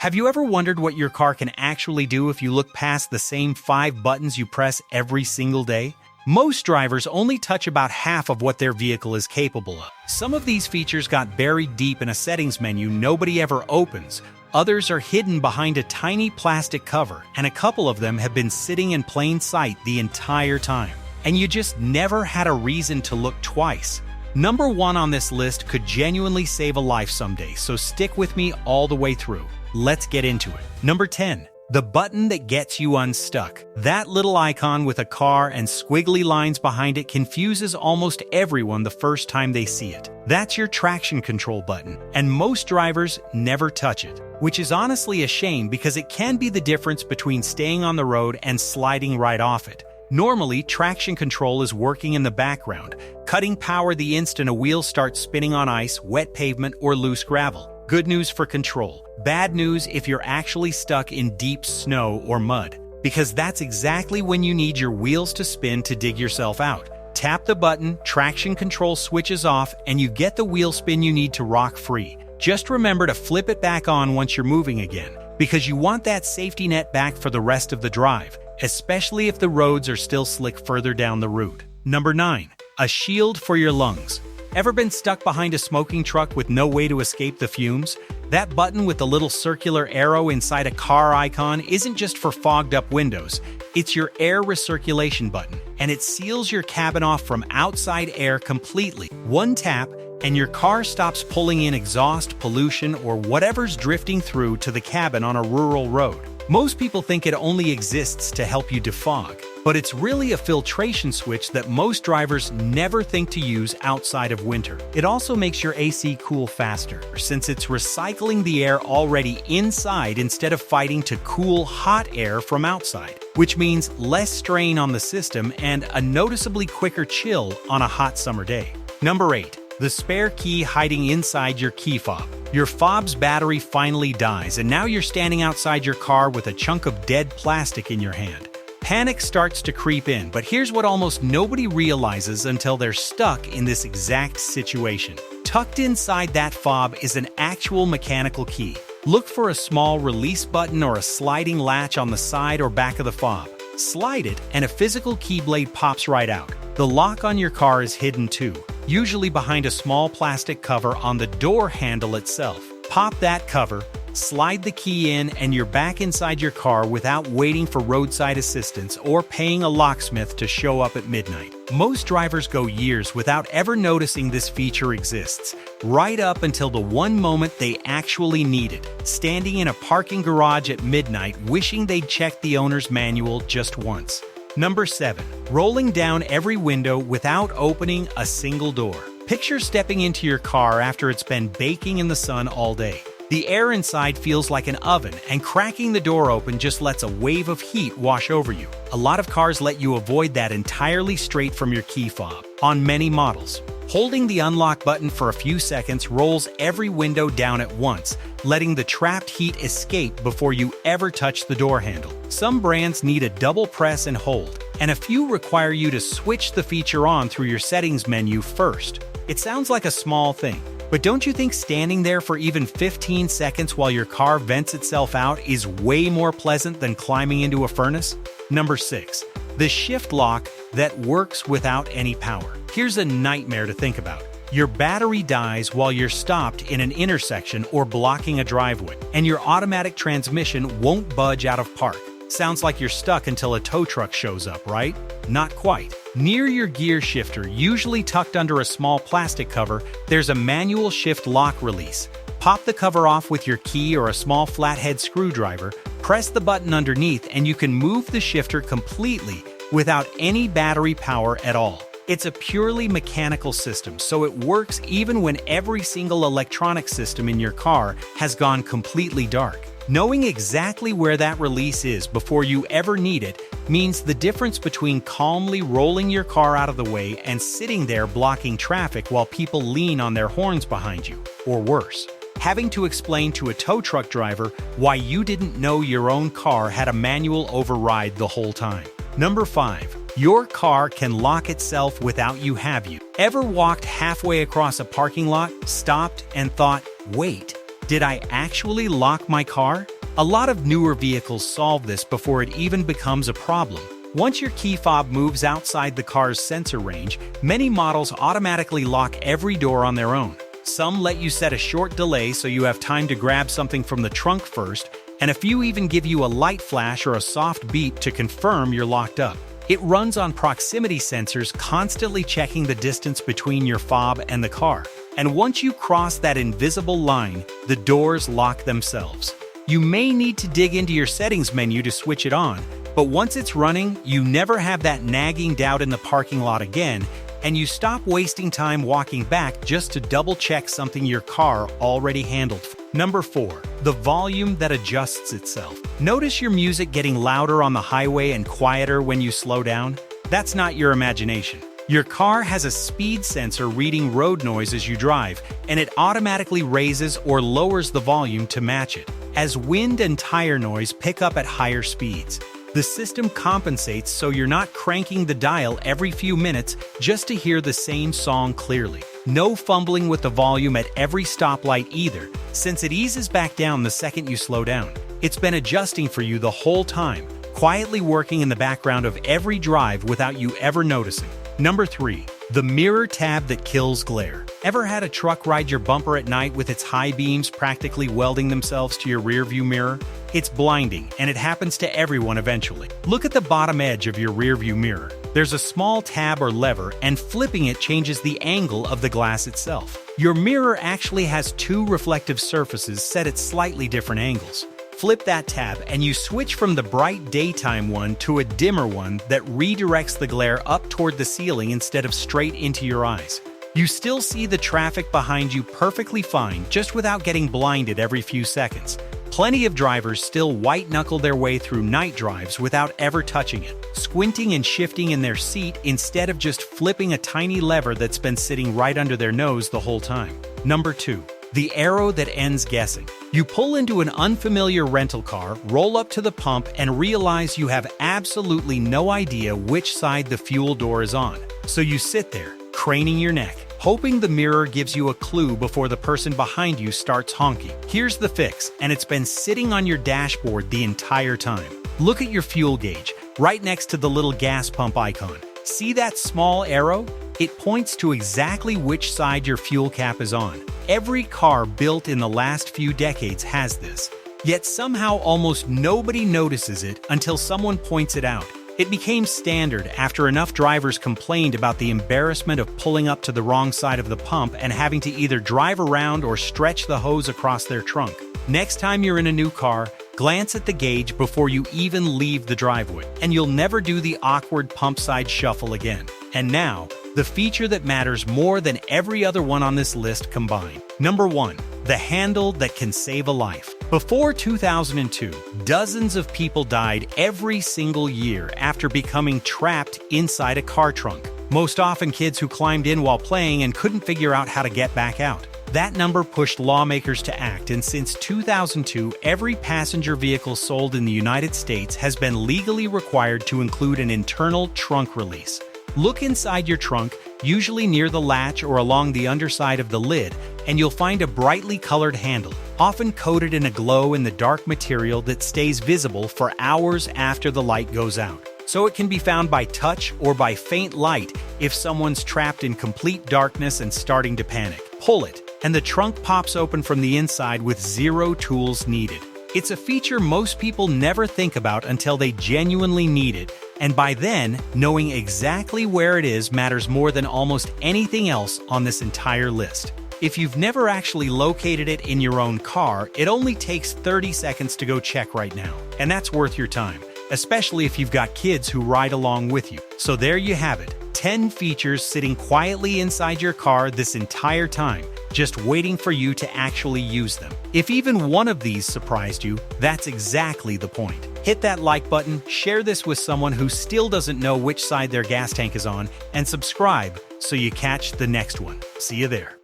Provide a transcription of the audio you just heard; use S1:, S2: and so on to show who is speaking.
S1: Have you ever wondered what your car can actually do if you look past the same 5 buttons you press every single day? Most drivers only touch about half of what their vehicle is capable of. Some of these features got buried deep in a settings menu nobody ever opens. Others are hidden behind a tiny plastic cover, and a couple of them have been sitting in plain sight the entire time. And you just never had a reason to look twice. Number 1 on this list could genuinely save a life someday, so stick with me all the way through. Let's get into it. Number 10. The button that gets you unstuck. That little icon with a car and squiggly lines behind it confuses almost everyone the first time they see it. That's your traction control button, and most drivers never touch it, which is honestly a shame because it can be the difference between staying on the road and sliding right off it. Normally, traction control is working in the background, cutting power the instant a wheel starts spinning on ice, wet pavement, or loose gravel. Good news for control. Bad news if you're actually stuck in deep snow or mud, because that's exactly when you need your wheels to spin to dig yourself out. Tap the button, traction control switches off, and you get the wheel spin you need to rock free. Just remember to flip it back on once you're moving again, because you want that safety net back for the rest of the drive, especially if the roads are still slick further down the route. Number 9. A shield for your lungs. Ever been stuck behind a smoking truck with no way to escape the fumes? That button with the little circular arrow inside a car icon isn't just for fogged up windows. It's your air recirculation button, and it seals your cabin off from outside air completely. One tap, and your car stops pulling in exhaust, pollution, or whatever's drifting through to the cabin on a rural road. Most people think it only exists to help you defog, but it's really a filtration switch that most drivers never think to use outside of winter. It also makes your AC cool faster, since it's recycling the air already inside instead of fighting to cool hot air from outside, which means less strain on the system and a noticeably quicker chill on a hot summer day. Number 8. The spare key hiding inside your key fob. Your fob's battery finally dies, and now you're standing outside your car with a chunk of dead plastic in your hand. Panic starts to creep in, but here's what almost nobody realizes until they're stuck in this exact situation. Tucked inside that fob is an actual mechanical key. Look for a small release button or a sliding latch on the side or back of the fob. Slide it, and a physical key blade pops right out. The lock on your car is hidden too, usually behind a small plastic cover on the door handle itself. Pop that cover, slide the key in, and you're back inside your car without waiting for roadside assistance or paying a locksmith to show up at midnight. Most drivers go years without ever noticing this feature exists, right up until the one moment they actually need it, standing in a parking garage at midnight wishing they'd checked the owner's manual just once. Number 7. Rolling down every window without opening a single door. Picture stepping into your car after it's been baking in the sun all day. The air inside feels like an oven, and cracking the door open just lets a wave of heat wash over you. A lot of cars let you avoid that entirely straight from your key fob. On many models, holding the unlock button for a few seconds rolls every window down at once, letting the trapped heat escape before you ever touch the door handle. Some brands need a double press and hold, and a few require you to switch the feature on through your settings menu first. It sounds like a small thing, but don't you think standing there for even 15 seconds while your car vents itself out is way more pleasant than climbing into a furnace? Number 6. The shift lock that works without any power. Here's a nightmare to think about. Your battery dies while you're stopped in an intersection or blocking a driveway, and your automatic transmission won't budge out of park. Sounds like you're stuck until a tow truck shows up, right? Not quite. Near your gear shifter, usually tucked under a small plastic cover, there's a manual shift lock release. Pop the cover off with your key or a small flathead screwdriver, press the button underneath, and you can move the shifter completely without any battery power at all. It's a purely mechanical system, so it works even when every single electronic system in your car has gone completely dark. Knowing exactly where that release is before you ever need it means the difference between calmly rolling your car out of the way and sitting there blocking traffic while people lean on their horns behind you, or worse, having to explain to a tow truck driver why you didn't know your own car had a manual override the whole time. Number 5. Your car can lock itself without you have you. Ever walked halfway across a parking lot, stopped, and thought, wait, Did I actually lock my car? A lot of newer vehicles solve this before it even becomes a problem. Once your key fob moves outside the car's sensor range, many models automatically lock every door on their own. Some let you set a short delay so you have time to grab something from the trunk first, and a few even give you a light flash or a soft beep to confirm you're locked up. It runs on proximity sensors constantly checking the distance between your fob and the car. And once you cross that invisible line, the doors lock themselves. You may need to dig into your settings menu to switch it on, but once it's running, you never have that nagging doubt in the parking lot again, and you stop wasting time walking back just to double-check something your car already handled. Number 4. The volume that adjusts itself. Notice your music getting louder on the highway and quieter when you slow down? That's not your imagination. Your car has a speed sensor reading road noise as you drive, and it automatically raises or lowers the volume to match it, as wind and tire noise pick up at higher speeds. The system compensates so you're not cranking the dial every few minutes just to hear the same song clearly. No fumbling with the volume at every stoplight either, since it eases back down the second you slow down. It's been adjusting for you the whole time, quietly working in the background of every drive without you ever noticing. Number 3. The mirror tab that kills glare. Ever had a truck ride your bumper at night with its high beams practically welding themselves to your rearview mirror? It's blinding, and it happens to everyone eventually. Look at the bottom edge of your rearview mirror. There's a small tab or lever, and flipping it changes the angle of the glass itself. Your mirror actually has 2 reflective surfaces set at slightly different angles. Flip that tab and you switch from the bright daytime one to a dimmer one that redirects the glare up toward the ceiling instead of straight into your eyes. You still see the traffic behind you perfectly fine, just without getting blinded every few seconds. Plenty of drivers still white-knuckle their way through night drives without ever touching it, squinting and shifting in their seat instead of just flipping a tiny lever that's been sitting right under their nose the whole time. Number 2. The arrow that ends guessing. You pull into an unfamiliar rental car, roll up to the pump, and realize you have absolutely no idea which side the fuel door is on. So you sit there, craning your neck, hoping the mirror gives you a clue before the person behind you starts honking. Here's the fix, and it's been sitting on your dashboard the entire time. Look at your fuel gauge, right next to the little gas pump icon. See that small arrow? It points to exactly which side your fuel cap is on. Every car built in the last few decades has this. Yet somehow almost nobody notices it until someone points it out. It became standard after enough drivers complained about the embarrassment of pulling up to the wrong side of the pump and having to either drive around or stretch the hose across their trunk. Next time you're in a new car, glance at the gauge before you even leave the driveway, and you'll never do the awkward pump side shuffle again. And now, the feature that matters more than every other one on this list combined. Number 1. The handle that can save a life. Before 2002, dozens of people died every single year after becoming trapped inside a car trunk. Most often kids who climbed in while playing and couldn't figure out how to get back out. That number pushed lawmakers to act, and since 2002, every passenger vehicle sold in the United States has been legally required to include an internal trunk release. Look inside your trunk, usually near the latch or along the underside of the lid, and you'll find a brightly colored handle, often coated in a glow-in-the-dark material that stays visible for hours after the light goes out. So it can be found by touch or by faint light if someone's trapped in complete darkness and starting to panic. Pull it, and the trunk pops open from the inside with 0 tools needed. It's a feature most people never think about until they genuinely need it, and by then, knowing exactly where it is matters more than almost anything else on this entire list. If you've never actually located it in your own car, it only takes 30 seconds to go check right now, and that's worth your time, especially if you've got kids who ride along with you. So there you have it, 10 features sitting quietly inside your car this entire time, just waiting for you to actually use them. If even one of these surprised you, that's exactly the point. Hit that like button, share this with someone who still doesn't know which side their gas tank is on, and subscribe so you catch the next one. See you there.